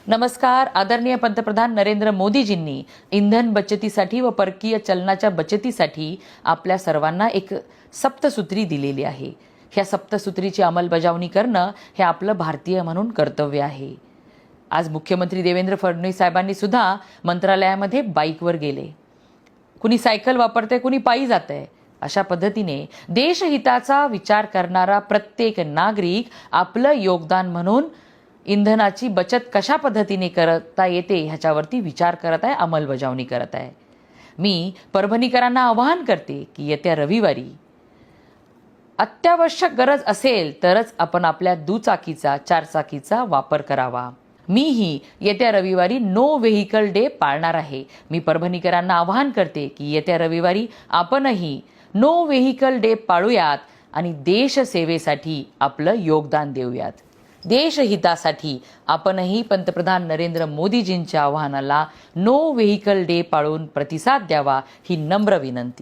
नमस्कार. आदरणीय पंतप्रधान नरेंद्र मोदीजींनी इंधन बचतीसाठी व परकीय चलनाच्या बचतीसाठी आपल्या सर्वांना एक सप्तसूत्री दिलेली आहे. ह्या सप्तसूत्रीची अंमलबजावणी करणं हे आपलं भारतीय म्हणून कर्तव्य आहे. आज मुख्यमंत्री देवेंद्र फडणवीस साहेबांनी सुद्धा मंत्रालयामध्ये बाईकवर गेले. कुणी सायकल वापरते, कुणी पायी जाते. अशा पद्धतीने देशहिताचा विचार करणारा प्रत्येक नागरिक आपलं योगदान म्हणून इंधनाची बचत कशा पद्धतीने करता येते ह्याच्यावरती विचार करत आहे, अंमलबजावणी करत आहे. मी परभणीकरांना आवाहन करते की येत्या रविवारी अत्यावश्यक गरज असेल तरच आपण आपल्या दुचाकीचा, चारचाकीचा वापर करावा. मीही येत्या रविवारी नो व्हेकल डे पाळणार आहे. मी परभणीकरांना आवाहन करते की येत्या रविवारी आपणही नो व्हेकल डे पाळूयात आणि देशसेवेसाठी आपलं योगदान देऊयात. देशहितासाठी आपणही पंतप्रधान नरेंद्र मोदीजींच्या आवाहनाला नो व्हेकल डे पाळून प्रतिसाद द्यावा ही नम्र विनंती.